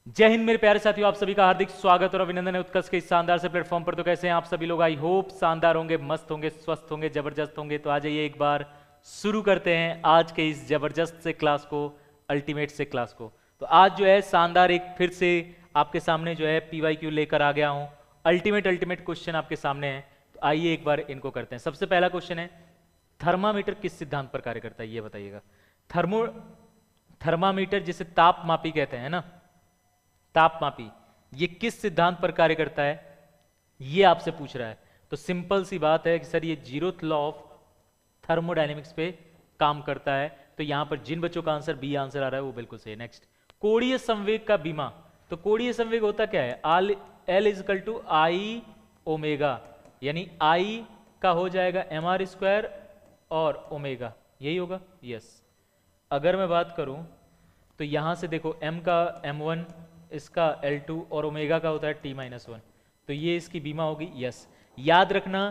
जय हिंद मेरे प्यारे साथियों, आप सभी का हार्दिक स्वागत और अभिनंदन है उत्कर्ष के इस शानदार से प्लेटफॉर्म पर। तो कैसे हैं आप सभी लोग? आई होप शानदार होंगे, मस्त होंगे, स्वस्थ होंगे, जबरदस्त होंगे। तो आ जाइए एक बार शुरू करते हैं आज के इस जबरदस्त से क्लास को, अल्टीमेट से क्लास को। तो आज जो है शानदार एक फिर से आपके सामने जो है PYQ लेकर आ गया हूं। अल्टीमेट क्वेश्चन आपके सामने है, तो आइए एक बार इनको करते हैं। सबसे पहला क्वेश्चन है, थर्मामीटर किस सिद्धांत पर कार्य करता है ये बताइएगा। थर्मामीटर जिसे तापमापी कहते हैं ना, तापमापी, ये किस सिद्धांत पर कार्य करता है ये आपसे पूछ रहा है। तो सिंपल सी बात है कि सर ये जीरोथ लॉ ऑफ थर्मोडायनेमिक्स पे काम करता है। तो यहां पर जिन बच्चों का आंसर बी आंसर आ रहा है वो बिल्कुल सही है। नेक्स्ट, कोणीय संवेग का बीमा। तो कोणीय संवेग होता क्या है? L equal to I omega, यानी आई का हो जाएगा mr² और ओमेगा, यही होगा। यस, अगर मैं बात करूं तो यहां से देखो m का m1, इसका L2 और ओमेगा का होता है T-1, तो ये इसकी बीमा होगी। यस, याद रखना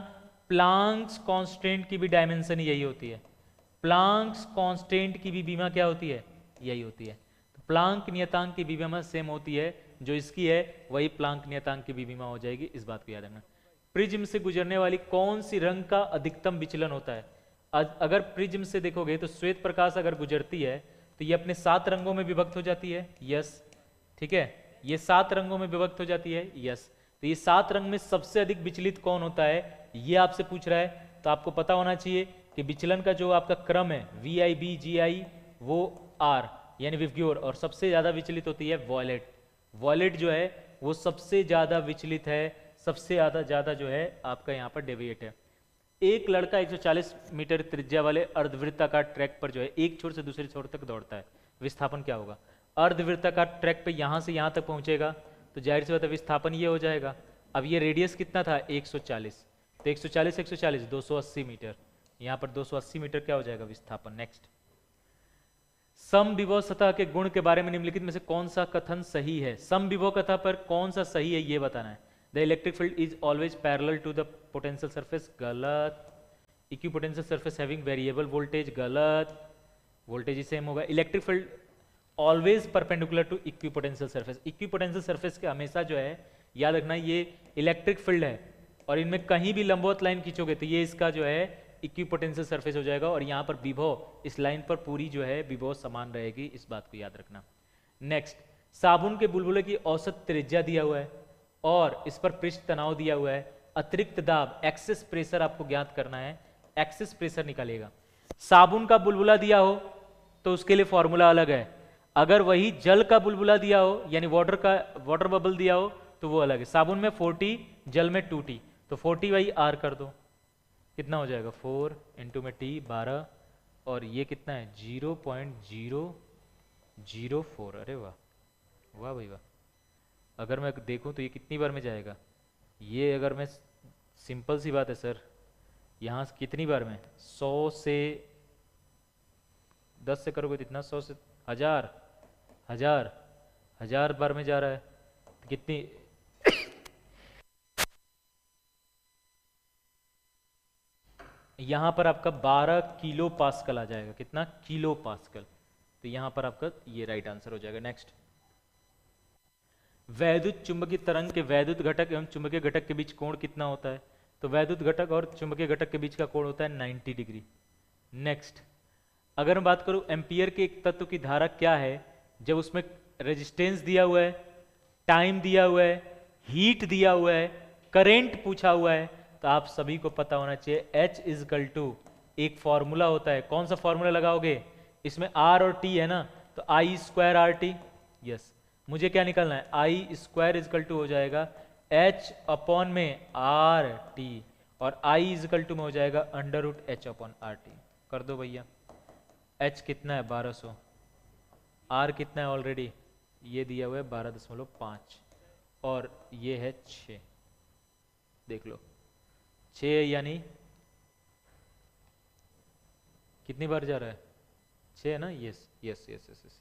प्लांक्स कांस्टेंट की भी डायमेंशन यही होती है। प्लांक्स कांस्टेंट की भी बीमा क्या होती है? यही होती है। तो प्लांक नियतांक की भी बीमा सेम होती है, जो इसकी है वही प्लांक नियतांक की भी बीमा हो जाएगी, इस बात को याद रखना। प्रिज्म से गुजरने वाली कौन सी रंग का अधिकतम विचलन होता है? अगर प्रिज्म से देखोगे तो श्वेत प्रकाश अगर गुजरती है तो ये अपने 7 रंगों में विभक्त हो जाती है। यस, ठीक है, ये 7 रंगों में विभक्त हो जाती है। यस, तो ये 7 रंग में सबसे अधिक विचलित कौन होता है ये आपसे पूछ रहा है। तो आपको पता होना चाहिए कि विचलन का जो आपका क्रम है VIB GI वो R यानी विवग्योर, और सबसे ज्यादा विचलित होती है वॉयलेट। वॉयलेट जो है वो सबसे ज्यादा विचलित है, सबसे ज्यादा जो है आपका यहाँ पर डेविएट है। एक लड़का 140 मीटर त्रिज्या वाले अर्धवृत्ताकार ट्रैक पर जो है एक छोर से दूसरे छोर तक दौड़ता है, विस्थापन क्या होगा? अर्धवृत्ताकार ट्रैक पे यहां से यहां तक पहुंचेगा तो जाहिर सी बात है विस्थापन ये हो जाएगा। अब ये रेडियस कितना था? 140, तो 140 280 मीटर, यहां पर 280 मीटर क्या हो जाएगा? विस्थापन। नेक्स्ट, समविभव सतह के गुण के बारे में निम्नलिखित में से कौन सा कथन सही है? समविभव सतह पर कौन सा सही है ये बताना है। The electric field is always parallel to the potential surface, गलत। Equipotential surface having variable voltage, गलत। वोल्टेज ही सेम होगा। Electric field always perpendicular to equipotential surface, equipotential surface के हमेशा जो है याद रखना ये इलेक्ट्रिक फील्ड है, और इनमें कहीं भी लंबवत लाइन खींचोगे तो ये इसका जो है इक्विपोटेंशियल सरफेस हो जाएगा, और यहाँ पर विभव इस लाइन पर पूरी जो है विभव समान रहेगी, इस बात को याद रखना। नेक्स्ट, साबुन के बुलबुले की औसत त्रिज्या दिया हुआ है और इस पर पृष्ठ तनाव दिया हुआ है। अतिरिक्त दाब एक्सेस प्रेशर आपको ज्ञात करना है, एक्सेस प्रेशर निकालेगा। साबुन का बुलबुला दिया हो तो उसके लिए फॉर्मूला अलग है, अगर वही जल का बुलबुला दिया हो यानी वाटर बबल दिया हो तो वो अलग है। साबुन में 40, जल में 2T, तो 40/R कर दो, कितना हो जाएगा? 4 इंटू में T 12, और ये कितना है? 0.004। अरे वाह वाह भाई वाह। अगर मैं देखूं तो ये कितनी बार में जाएगा? ये अगर मैं, सिंपल सी बात है सर, यहाँ से कितनी बार में? 100 से 10 से करोगे तो इतना, 100 से 1000, 1000 बार में जा रहा है, तो कितनी यहाँ पर आपका 12 किलो पास्कल आ जाएगा। कितना? Kilo pascal. तो यहाँ पर आपका ये राइट आंसर हो जाएगा। नेक्स्ट, वैद्युत चुंबकीय तरंग के वैद्युत घटक एवं चुंबकीय घटक के बीच कोण कितना होता है? तो वैद्युत घटक और चुंबकीय घटक के बीच का कोण होता है 90 डिग्री। नेक्स्ट, अगर मैं बात करूं एम्पियर के एक तत्व की धारा क्या है जब उसमें रेजिस्टेंस दिया हुआ है, टाइम दिया हुआ है, हीट दिया हुआ है, करंट पूछा हुआ है, तो आप सभी को पता होना चाहिए H इजकल टू एक फॉर्मूला होता है। कौन सा फॉर्मूला लगाओगे? इसमें R और T है ना, तो I² RT। यस, मुझे क्या निकालना है? I² इजकल टू हो जाएगा H अपॉन में RT, और I इजकल टू में हो जाएगा √H अपॉन RT। कर दो भैया। H कितना है? 1200। R कितना है? ऑलरेडी ये दिया हुआ है 12.5, और ये है 6। देख लो 6 यानी कितनी बार जा रहा है? 6 है ना? Yes yes yes yes yes.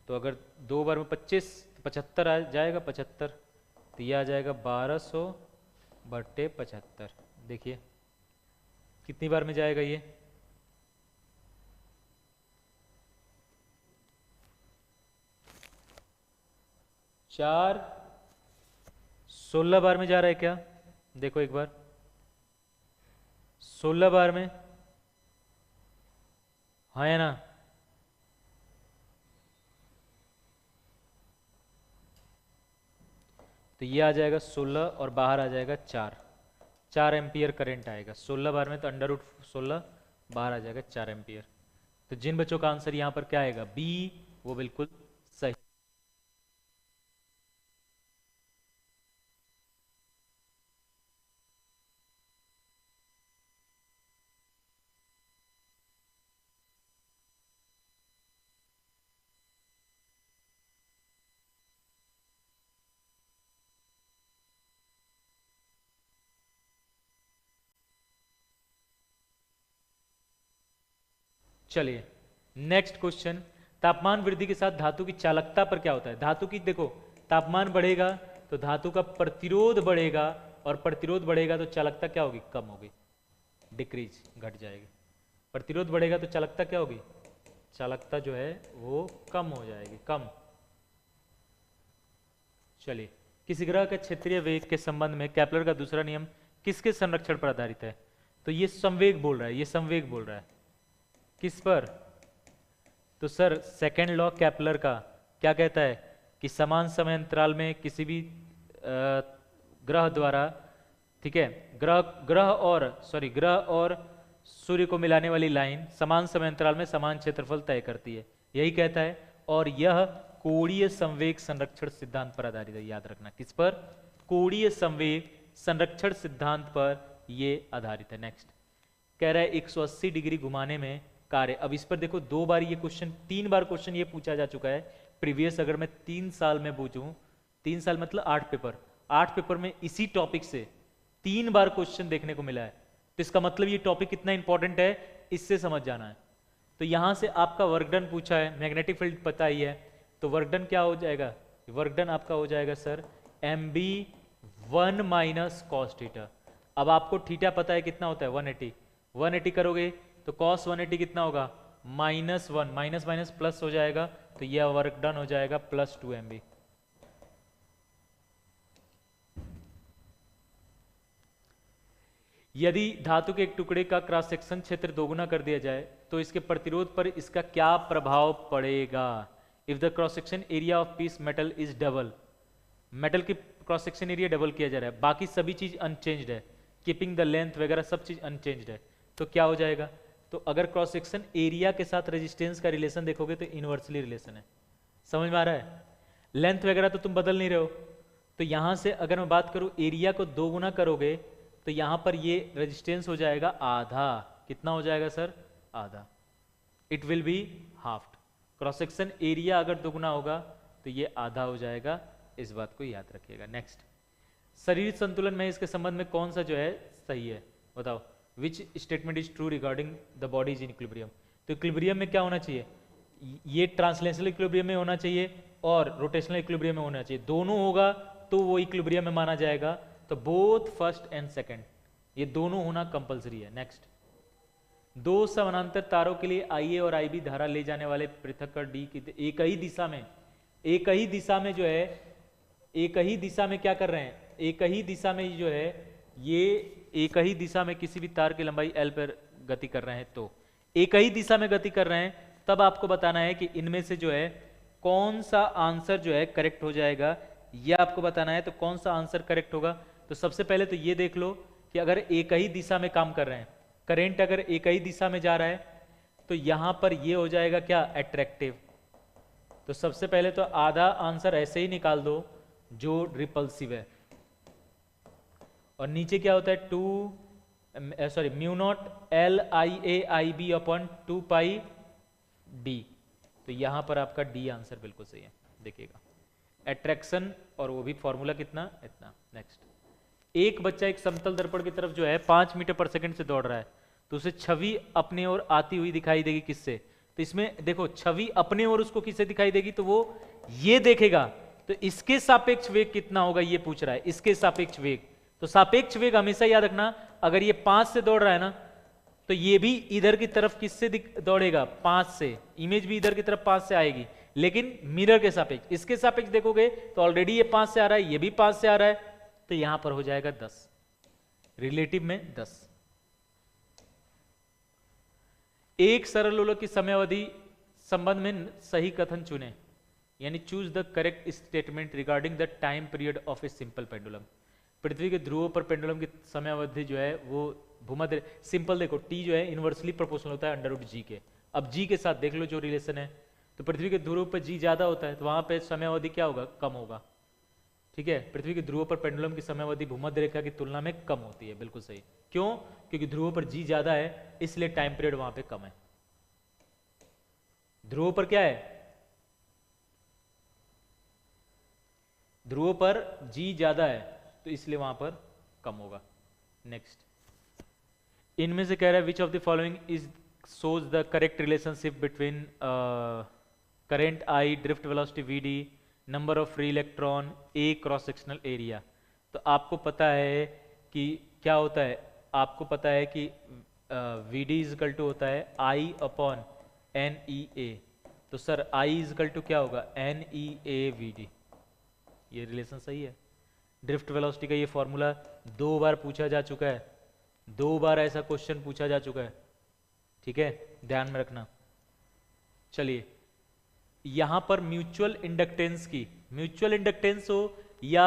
तो अगर 2 बार में 25 तो 75 आ जाएगा, 75, तो ये आ जाएगा 1200/75। देखिए कितनी बार में जाएगा ये? 4 16 बार में जा रहा है क्या? देखो एक बार, 16 बार में, हाँ है ना? तो ये आ जाएगा 16 और बाहर आ जाएगा 4 एम्पियर करंट आएगा 16 बार में, तो अंडर रूट 16 बाहर आ जाएगा 4 एम्पियर। तो जिन बच्चों का आंसर यहां पर क्या आएगा, बी, वो बिल्कुल सही। चलिए नेक्स्ट क्वेश्चन, तापमान वृद्धि के साथ धातु की चालकता पर क्या होता है? धातु की, देखो तापमान बढ़ेगा तो धातु का प्रतिरोध बढ़ेगा, और प्रतिरोध बढ़ेगा तो चालकता क्या होगी? कम होगी, डिक्रीज, घट जाएगी। प्रतिरोध बढ़ेगा तो चालकता क्या होगी? चालकता जो है वो कम हो जाएगी, कम। चलिए, किसी ग्रह के क्षेत्रीय वेग के संबंध में केपलर का दूसरा नियम किसके संरक्षण पर आधारित है? तो ये संवेग बोल रहा है, ये संवेग बोल रहा है। किस पर? तो सर सेकेंड लॉ केपलर का क्या कहता है कि समान समय अंतराल में किसी भी ग्रह द्वारा, ठीक है, ग्रह और सूर्य को मिलाने वाली लाइन समान समय अंतराल में समान क्षेत्रफल तय करती है, यही कहता है। और यह कोणीय संवेग संरक्षण सिद्धांत पर आधारित है, याद रखना। किस पर? कोणीय संवेग संरक्षण सिद्धांत पर ये आधारित है। नेक्स्ट कह रहा है 180 डिग्री घुमाने में कार्य। अब इस पर देखो, 2 बार ये क्वेश्चन, 3 बार क्वेश्चन ये पूछा जा चुका है प्रीवियस। अगर मैं 3 साल में पूछूं, 3 साल मतलब 8 पेपर, 8 पेपर में इसी टॉपिक से 3 बार क्वेश्चन देखने को मिला है, तो इसका मतलब ये टॉपिक कितना इंपॉर्टेंट है, इससे समझ जाना है। तो यहां से आपका वर्क डन पूछा है, मैग्नेटिक फील्ड पता ही है, तो वर्क डन क्या हो जाएगा? वर्क डन आपका हो जाएगा sir mb 1 minus cos theta. अब आपको थीटा पता है कितना होता है? 180। 180 करोगे तो कॉस 180 कितना होगा? -1, माइनस माइनस प्लस हो जाएगा, तो यह वर्क डन हो जाएगा +2 MB। यदि धातु के एक टुकड़े का क्रॉस सेक्शन क्षेत्र दोगुना कर दिया जाए तो इसके प्रतिरोध पर इसका क्या प्रभाव पड़ेगा? If the cross section area of peace metal is double, metal की क्रॉस सेक्शन एरिया डबल किया जा रहा है, बाकी सभी चीज अनचेंज्ड है, कीपिंग द लेंथ वगैरह सब चीज अनचेंज्ड है, तो क्या हो जाएगा? तो अगर क्रॉस सेक्शन एरिया के साथ रेजिस्टेंस का रिलेशन देखोगे तो इनवर्सली रिलेशन है। समझ में आ रहा है? लेंथ वगैरह तो तुम बदल नहीं रहे हो, तो यहां से अगर मैं बात करूं एरिया को 2 गुना करोगे तो यहां पर ये रेजिस्टेंस हो जाएगा आधा। कितना हो जाएगा सर? आधा। It will be half. Cross section area अगर 2 गुना होगा तो ये आधा हो जाएगा, इस बात को याद रखिएगा। नेक्स्ट, शरीर संतुलन में इसके संबंध में कौन सा जो है सही है? बताओ, which statement is true regarding the body is in equilibrium? तो इक्विलिब्रियम में क्या होना चाहिए? ये ट्रांसलेशनल इक्विलिब्रियम में होना चाहिए और रोटेशनल इक्विलिब्रियम में होना चाहिए। दोनों होगा तो वो इक्विलिब्रियम में माना जाएगा। तो बोथ फर्स्ट एंड सेकंड, ये दोनों होना कंपलसरी है। नेक्स्ट, 2 समानांतर तारों के लिए IA और IB धारा ले जाने वाले पृथक्कर D की एक ही दिशा में जो है, एक ही दिशा में क्या कर रहे हैं? एक ही दिशा में जो है, ये एक ही दिशा में किसी भी तार की लंबाई L पर गति कर रहे हैं, तो एक ही दिशा में गति कर रहे हैं, तब आपको बताना है कि इनमें से जो है कौन सा आंसर जो है करेक्ट हो जाएगा, यह आपको बताना है। तो कौन सा आंसर करेक्ट होगा? तो सबसे पहले तो ये देख लो कि अगर एक ही दिशा में काम कर रहे हैं, करंट अगर एक ही दिशा में जा रहा है, तो यहां पर ये हो जाएगा क्या? अट्रैक्टिव। तो सबसे पहले तो आधा आंसर ऐसे ही निकाल दो जो रिपल्सिव है, और नीचे क्या होता है? μ0 LIAIB/2πD। तो यहां पर आपका डी आंसर बिल्कुल सही है। देखिएगा, अट्रैक्शन, और वो भी फॉर्मूला कितना? इतना। नेक्स्ट, एक बच्चा एक समतल दर्पण की तरफ जो है 5 मीटर पर सेकंड से दौड़ रहा है, तो उसे छवि अपने ओर आती हुई दिखाई देगी किससे? तो इसमें देखो, छवि अपने ओर उसको किससे दिखाई देगी? तो वो ये देखेगा, तो इसके सापेक्ष वेग कितना होगा ये पूछ रहा है, इसके सापेक्ष वेग। तो सापेक्ष वेग हमेशा याद रखना, अगर ये 5 से दौड़ रहा है ना, तो ये भी इधर की तरफ किससे दौड़ेगा? 5 से। इमेज भी इधर की तरफ 5 से आएगी, लेकिन मिरर के सापेक्ष, इसके सापेक्ष देखोगे तो ऑलरेडी ये 5 से आ रहा है, ये भी 5 से आ रहा है, तो यहां पर हो जाएगा 10, रिलेटिव में 10। एक सरल लोलक की समयावधि संबंध में सही कथन चुने, यानी choose the correct statement regarding the time period of a simple pendulum. पृथ्वी के ध्रुवों पर पेंडुलम की समयावधि जो है वो भूमध्य, सिंपल देखो टी जो है इनवर्सली प्रोपोर्शनल होता है अंडर रूट जी के। अब जी के साथ देख लो जो रिलेशन है, तो पृथ्वी के ध्रुव पर जी ज्यादा होता है तो वहां पे समयावधि क्या होगा, कम होगा। ठीक है, पृथ्वी के ध्रुवों पर पेंडुलम की समयावधि भूमध्य रेखा की तुलना में कम होती है, बिल्कुल सही। क्यों? क्योंकि ध्रुवों पर जी ज्यादा है इसलिए टाइम पीरियड वहां पे कम है। ध्रुवों पर क्या है, ध्रुवों पर जी ज्यादा है तो इसलिए वहां पर कम होगा। नेक्स्ट, इनमें से कह रहा है which of the following is shows the correct relationship between current I, drift velocity Vd, number of free electron, A cross sectional area। तो आपको पता है कि क्या होता है, आपको पता है कि Vd इजकल टू होता है I अपॉन NEA। तो सर I इजकल टू क्या होगा, NEA Vd। ये रिलेशन सही है। ड्रिफ्ट वेलोसिटी का ये फॉर्मूला 2 बार पूछा जा चुका है, 2 बार ऐसा क्वेश्चन पूछा जा चुका है। ठीक है, ध्यान में रखना। चलिए, यहां पर म्यूचुअल इंडक्टेंस की, म्यूचुअल इंडक्टेंस हो या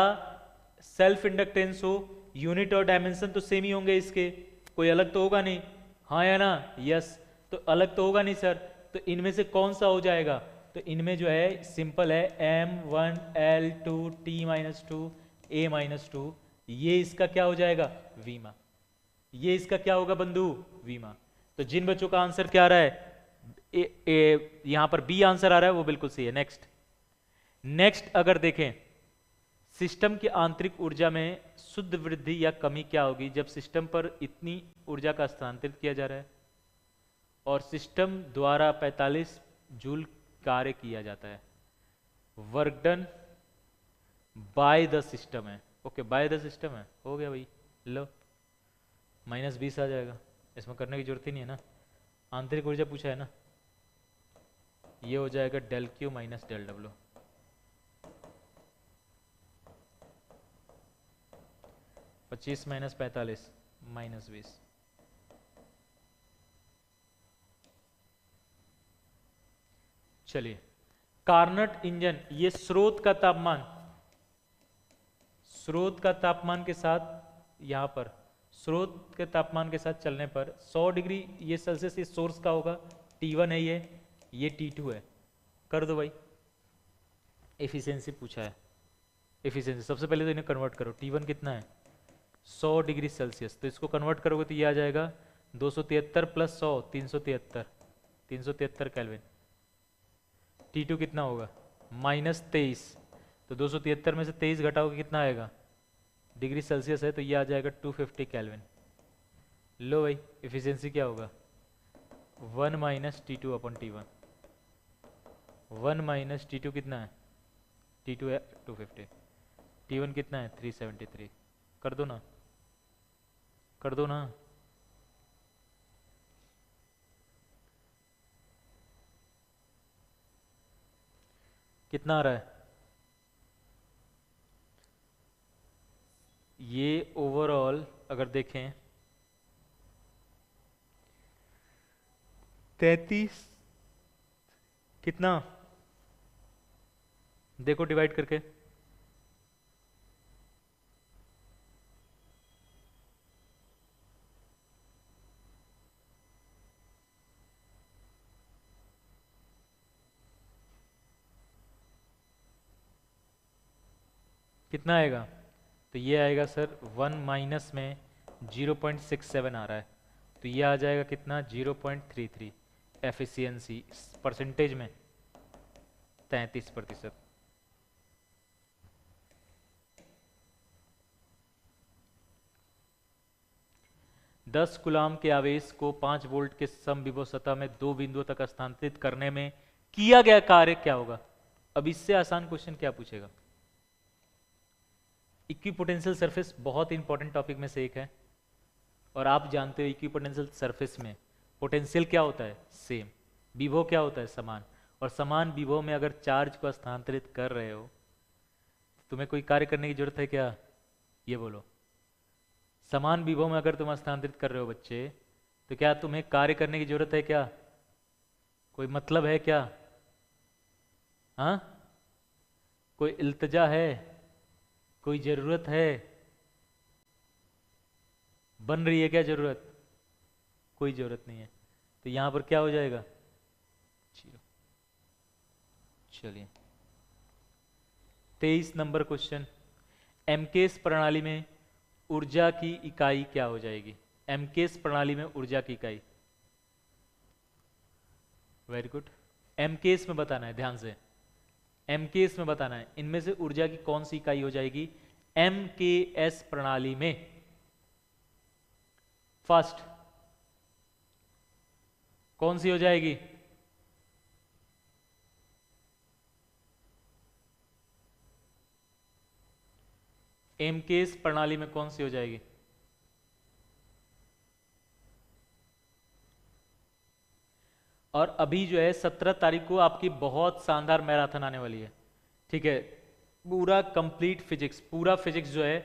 सेल्फ इंडक्टेंस हो, यूनिट और डायमेंशन तो सेम ही होंगे इसके, कोई अलग तो होगा नहीं, हाँ या ना, यस। तो अलग तो होगा नहीं सर, तो इनमें से कौन सा हो जाएगा, तो इनमें जो है सिंपल है M1 L2 T-2 A-2, ये इसका क्या हो जाएगा, वीमा। ये इसका क्या होगा बंधु, वीमा। तो जिन बच्चों का आंसर क्या आ रहा है, यहां पर बी आंसर आ रहा है वो बिल्कुल सही है। नेक्स्ट, नेक्स्ट अगर देखें, सिस्टम की आंतरिक ऊर्जा में शुद्ध वृद्धि या कमी क्या होगी जब सिस्टम पर इतनी ऊर्जा का स्थानांतरित किया जा रहा है और सिस्टम द्वारा 45 जूल कार्य किया जाता है। Work done by the system है, ओके बाय द सिस्टम है, हो गया भाई, लो -20 आ जाएगा, इसमें करने की जरूरत ही नहीं है ना, आंतरिक ऊर्जा पूछा है ना, ये हो जाएगा del Q minus del W. 25 minus 45 -20। चलिए, कार्नट इंजन, ये स्रोत का तापमान, स्रोत का तापमान के साथ, यहां पर स्रोत के तापमान के साथ चलने पर 100 डिग्री ये सेल्सियस, ये सोर्स का होगा, T1 है ये T2 है। कर दो भाई, एफिशिएंसी पूछा है, एफिशिएंसी सबसे पहले तो इन्हें कन्वर्ट करो। T1 कितना है, 100 डिग्री सेल्सियस, तो इसको कन्वर्ट करोगे तो ये आ जाएगा 273 प्लस 100 373, 373 केल्विन। T2 कितना होगा, -23, तो 273 में से 23 घटाओगे कितना आएगा, डिग्री सेल्सियस है तो ये आ जाएगा 250 केल्विन। लो भाई, एफिशिएंसी क्या होगा, 1 minus T2 upon T1, 1 minus T2 कितना है, T2 है 250, T1 कितना है 373। कर दो ना, कर दो ना, कितना आ रहा है, ये ओवरऑल अगर देखें 33, कितना देखो डिवाइड करके, कितना आएगा, तो ये आएगा सर 1 माइनस में 0.67 आ रहा है, तो ये आ जाएगा कितना 0.33। एफिशिएंसी परसेंटेज में 33%। दस कूलाम के आवेश को 5 वोल्ट के समविभव सतह में 2 बिंदुओं तक स्थानांतरित करने में किया गया कार्य क्या होगा। अब इससे आसान क्वेश्चन क्या पूछेगा, इक्विपोटेंशियल सरफेस बहुत इंपॉर्टेंट टॉपिक में से एक है, और आप जानते हो इक्विपोटेंशियल सरफेस में पोटेंशियल क्या होता है, सेम, विभव क्या होता है, समान, और समान विभव में अगर चार्ज को स्थानांतरित कर रहे हो, तुम्हें कोई कार्य करने की जरूरत है क्या? ये बोलो। समान विभव में अगर तुम स्थानांतरित कर रहे हो बच्चे, तो क्या तुम्हें कार्य करने की जरूरत है क्या? कोई मतलब है क्या? हाँ, कोई इल्तजा है? कोई जरूरत है? बन रही है क्या जरूरत? कोई जरूरत नहीं है। तो यहां पर क्या हो जाएगा? 0। चलिए 23 नंबर क्वेश्चन। एमकेएस प्रणाली में ऊर्जा की इकाई क्या हो जाएगी? एमकेएस प्रणाली में ऊर्जा की इकाई, वेरी गुड। एमकेएस में बताना है, ध्यान से एमकेएस में बताना है, इनमें से ऊर्जा की कौन सी इकाई हो जाएगी एमकेएस प्रणाली में? फर्स्ट कौन सी हो जाएगी? एमकेएस प्रणाली में कौन सी हो जाएगी? और अभी जो है 17 तारीख को आपकी बहुत शानदार मैराथन आने वाली है, ठीक है? पूरा कंप्लीट फिजिक्स, पूरा फिजिक्स जो है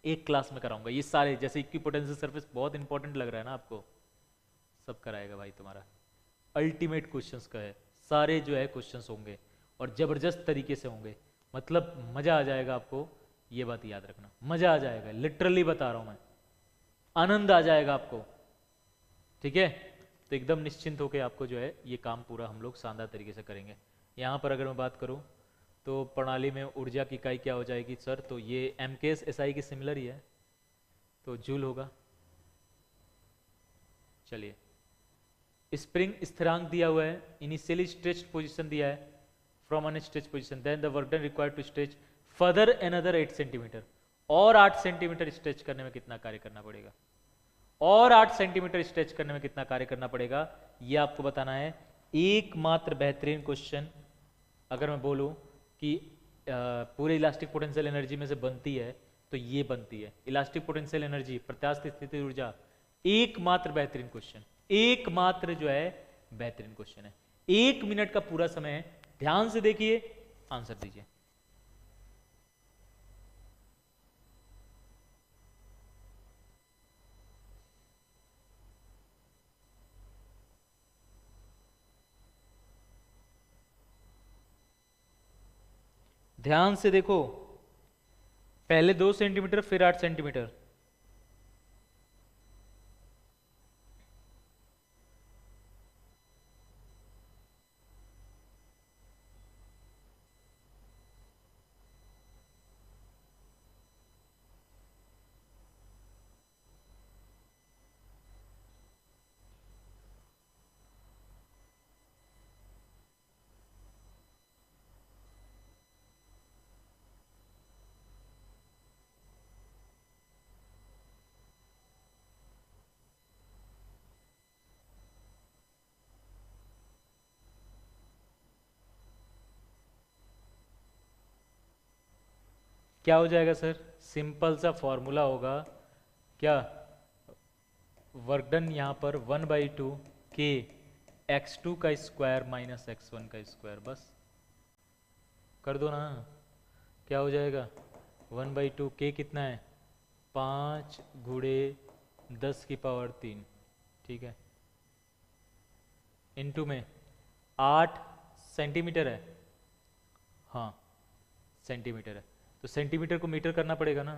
एक क्लास में कराऊंगा। ये सारे जैसे इक्विपोटेंशियल सरफेस बहुत इंपॉर्टेंट लग रहा है ना आपको, सब कराएगा भाई तुम्हारा। अल्टीमेट क्वेश्चंस का है, सारे जो है क्वेश्चंस होंगे और जबरदस्त तरीके से होंगे, मतलब मजा आ जाएगा आपको। ये बात याद रखना, मजा आ जाएगा, लिटरली बता रहा हूं मैं, आनंद आ जाएगा आपको, ठीक है? तो एकदम निश्चिंत होकर आपको जो है ये काम पूरा हम लोग शानदार तरीके से करेंगे। यहाँ पर अगर मैं बात करूँ तो प्रणाली में ऊर्जा की इकाई क्या हो जाएगी सर? तो ये एमकेएस एसआई की सिमिलर ही है, तो जूल होगा। चलिए, स्प्रिंग स्थिरांक दिया हुआ है, इनिशियली स्ट्रेच्ड पोजीशन दिया है, from un stretch position, then the work done required to stretch further another 8 centimetre. और 8 सेंटीमीटर स्ट्रेच करने में कितना कार्य करना पड़ेगा? और 8 सेंटीमीटर स्ट्रेच करने में कितना कार्य करना पड़ेगा, ये आपको बताना है। एकमात्र बेहतरीन क्वेश्चन अगर मैं बोलूं कि पूरे इलास्टिक पोटेंशियल एनर्जी में से बनती है तो ये बनती है, इलास्टिक पोटेंशियल एनर्जी, प्रत्यास्थ स्थिति ऊर्जा। एकमात्र बेहतरीन क्वेश्चन, एकमात्र जो है बेहतरीन क्वेश्चन है। 1 मिनट का पूरा समय है, ध्यान से देखिए, आंसर दीजिए। ध्यान से देखो, पहले 2 सेंटीमीटर फिर 8 सेंटीमीटर। क्या हो जाएगा सर? सिंपल सा फॉर्मूला होगा क्या? वर्क डन यहाँ पर 1/2 के x2 का स्क्वायर माइनस x1 का स्क्वायर, बस कर दो ना। क्या हो जाएगा? 1/2 के कितना है? 5 गुणे 10 की पावर 3, ठीक है, इनटू में 8 सेंटीमीटर है, हाँ सेंटीमीटर है, तो सेंटीमीटर को मीटर करना पड़ेगा ना।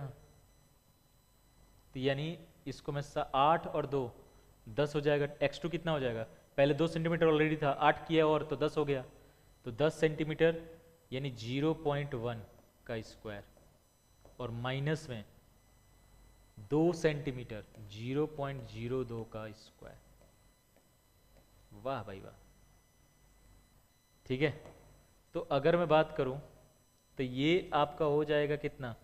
तो यानी इसको मैं 8 और 2 10 हो जाएगा। x2 कितना हो जाएगा? पहले 2 सेंटीमीटर ऑलरेडी था, 8 किया और तो 10 हो गया, तो 10 सेंटीमीटर यानी 0.1 का स्क्वायर, और माइनस में 2 सेंटीमीटर 0.02 का स्क्वायर। वाह भाई वाह, ठीक है। तो अगर मैं बात करूं तो ये आपका हो जाएगा कितना?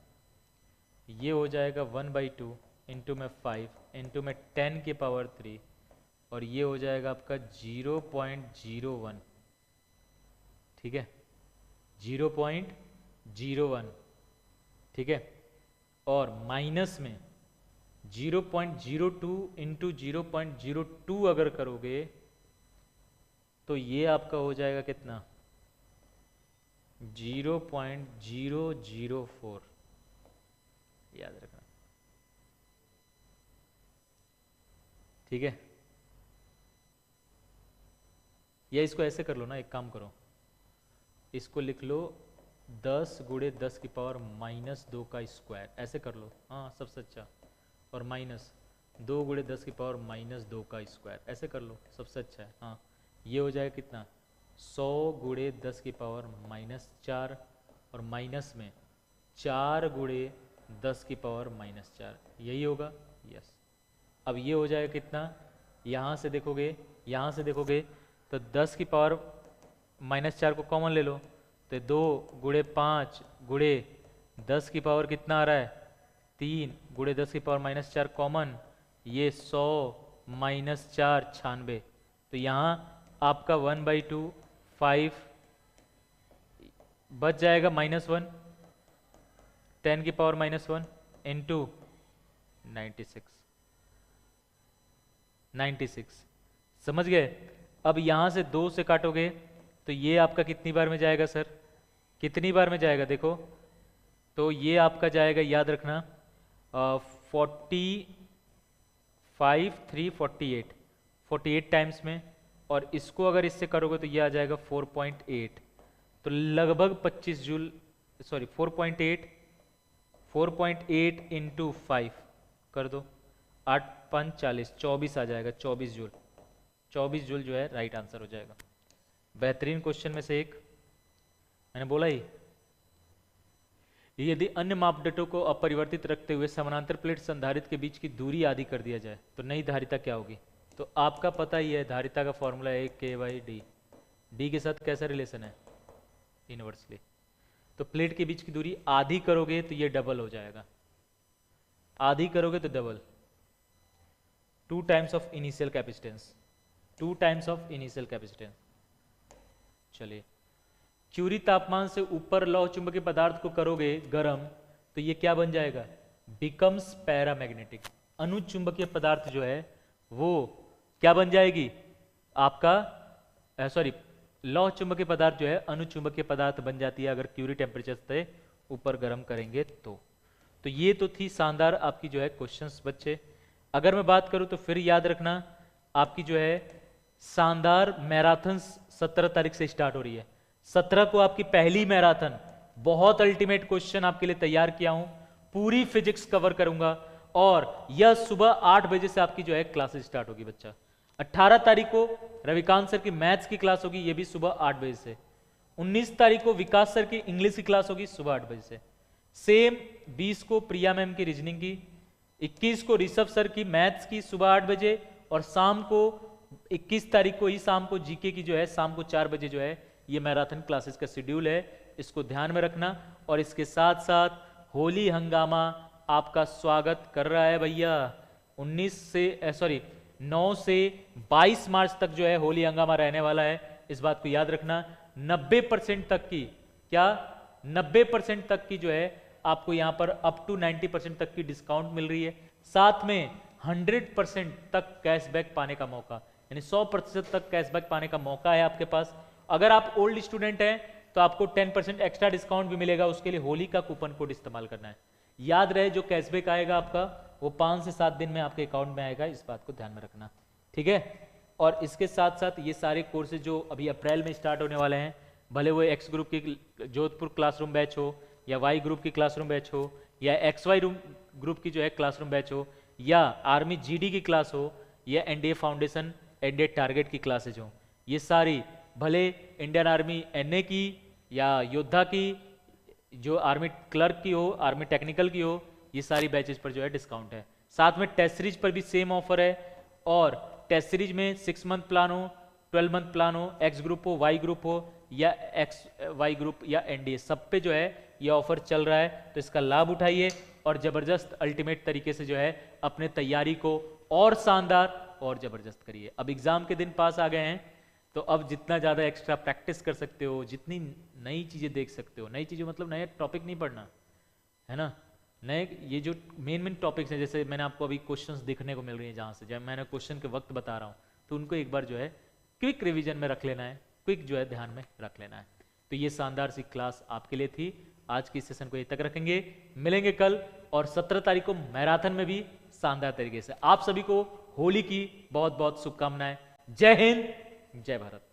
ये हो जाएगा 1/2 इंटू में 5 इंटू में 10 की पावर 3, और ये हो जाएगा आपका 0.01, ठीक है, 0.01, ठीक है, और माइनस में 0.02 इंटू 0.02 अगर करोगे तो ये आपका हो जाएगा कितना, 0.004, याद रखना। ठीक है, या इसको ऐसे कर लो ना, एक काम करो, इसको लिख लो 10 गुणे 10 की पावर -2 का स्क्वायर, ऐसे कर लो, हाँ सबसे अच्छा। और माइनस 2 गुणे 10 की पावर -2 का स्क्वायर, ऐसे कर लो, सबसे अच्छा है। हाँ, ये हो जाएगा कितना, 100 गुणे 10 की पावर -4, और माइनस में 4 गुणे 10 की पावर -4, यही होगा। यस, अब ये हो जाएगा कितना, यहाँ से देखोगे, यहाँ से देखोगे तो 10 की पावर -4 को कॉमन ले लो, तो 2 गुणे 5 गुणे 10 की पावर कितना आ रहा है, 3 गुणे 10 की पावर -4 कॉमन, ये 100 -4 96, तो यहाँ आपका 1/2 5 बच जाएगा, -1 10 की पावर -1 इंटू 96, समझ गए। अब यहाँ से 2 से काटोगे तो ये आपका कितनी बार में जाएगा सर, कितनी बार में जाएगा देखो, तो ये आपका जाएगा, याद रखना 45 3 48 टाइम्स में, और इसको अगर इससे करोगे तो ये आ जाएगा 4.8, तो लगभग 25 जूल, सॉरी 4.8 इंटू 5 कर दो, 8 5 40, 24 आ जाएगा, 24 जूल, 24 जूल जो है राइट आंसर हो जाएगा। बेहतरीन क्वेश्चन में से एक, मैंने बोला ही। यदि अन्य मापदंडों को अपरिवर्तित रखते हुए समानांतर प्लेट संधारित्र के बीच की दूरी आधी कर दिया जाए तो नई धारिता क्या होगी। तो आपका पता ही है, धारिता का फॉर्मूला है K/D, डी के साथ कैसा रिलेशन है, इनवर्सली। तो प्लेट के बीच की दूरी आधी करोगे तो ये डबल हो जाएगा, आधी करोगे तो double, 2 times of initial capacitance, 2 times of initial capacitance. चलिए, क्यूरी तापमान से ऊपर लौह चुंबकीय पदार्थ को करोगे गर्म तो ये क्या बन जाएगा, बिकम्स पैरामैग्नेटिक। अनुचुंबकीय पदार्थ जो है वो क्या बन जाएगी आपका, सॉरी लौह चुंबकीय पदार्थ जो है अनुचुंबकीय पदार्थ बन जाती है अगर क्यूरी टेम्परेचर से ऊपर गर्म करेंगे तो। ये तो थी शानदार आपकी जो है क्वेश्चंस बच्चे। अगर मैं बात करूं तो फिर याद रखना आपकी जो है शानदार मैराथन 17 तारीख से स्टार्ट हो रही है। 17 को आपकी पहली मैराथन, बहुत अल्टीमेट क्वेश्चन आपके लिए तैयार किया हूं, पूरी फिजिक्स कवर करूंगा, और यह सुबह 8 बजे से आपकी जो है क्लासेस स्टार्ट होगी बच्चा। 18 तारीख को रविकांत सर की मैथ्स की क्लास होगी, ये भी सुबह 8 बजे से। 19 तारीख को विकास सर की इंग्लिश की क्लास होगी सुबह 8 बजे से। सेम 20 को प्रिया मैम की रीजनिंग की, 21 को ऋषभ सर की मैथ्स की सुबह 8 बजे, और शाम को 21 तारीख को ही शाम को जीके की जो है शाम को 4 बजे जो है ये मैराथन क्लासेस का शेड्यूल है, इसको ध्यान में रखना। और इसके साथ साथ होली हंगामा आपका स्वागत कर रहा है भैया। 9 से 22 मार्च तक जो है होली हंगामा रहने वाला है, इस बात को याद रखना। 90% तक की, क्या 90% तक की जो है आपको यहाँ पर अप टू 90% तक की डिस्काउंट मिल रही है, साथ में 100% तक कैशबैक पाने का मौका, यानी 100% तक कैशबैक पाने का मौका है आपके पास। अगर आप ओल्ड स्टूडेंट हैं तो आपको 10% एक्स्ट्रा डिस्काउंट भी मिलेगा, उसके लिए होली का कूपन कोड इस्तेमाल करना है। याद रहे जो कैशबैक आएगा आपका वो 5 से 7 दिन में आपके अकाउंट में आएगा, इस बात को ध्यान में रखना, ठीक है। और इसके साथ साथ ये सारे कोर्सेज जो अभी अप्रैल में स्टार्ट होने वाले हैं, भले वो एक्स ग्रुप की जोधपुर क्लासरूम बैच हो, या वाई ग्रुप की क्लासरूम बैच हो, या XY ग्रुप की जो है क्लासरूम बैच हो, या आर्मी GD की क्लास हो, या NDA फाउंडेशन NDA टारगेट की क्लासेज हो, ये सारी भले इंडियन आर्मी NA की या योद्धा की, जो आर्मी क्लर्क की हो, आर्मी टेक्निकल की हो, ये सारी बैचेज पर जो है डिस्काउंट है। साथ में टेस्ट सीरीज पर भी सेम ऑफर है, और टेस्ट सीरीज में 6 मंथ प्लान हो, 12 मंथ प्लान हो, एक्स ग्रुप हो, वाई ग्रुप हो, या XY ग्रुप या NDA, सब पे जो है ये ऑफर चल रहा है, तो इसका लाभ उठाइए और जबरदस्त अल्टीमेट तरीके से जो है अपने तैयारी को और शानदार और जबरदस्त करिए। अब एग्जाम के दिन पास आ गए हैं, तो अब जितना ज़्यादा एक्स्ट्रा प्रैक्टिस कर सकते हो, जितनी नई चीज़ें देख सकते हो, नई चीज़ें मतलब नए टॉपिक नहीं पढ़ना है ना, नए ये जो मेन टॉपिक्स हैं, जैसे मैंने आपको अभी क्वेश्चंस दिखने को मिल रही है, जहाँ से जब मैंने क्वेश्चन के वक्त बता रहा हूँ, तो उनको एक बार जो है क्विक रिवीजन में रख लेना है, क्विक जो है ध्यान में रख लेना है। तो ये शानदार सी क्लास आपके लिए थी। आज की सेशन को यहीं तक रखेंगे, मिलेंगे कल, और 17 तारीख को मैराथन में भी शानदार तरीके से। आप सभी को होली की बहुत बहुत शुभकामनाएं। जय हिंद, जय भारत।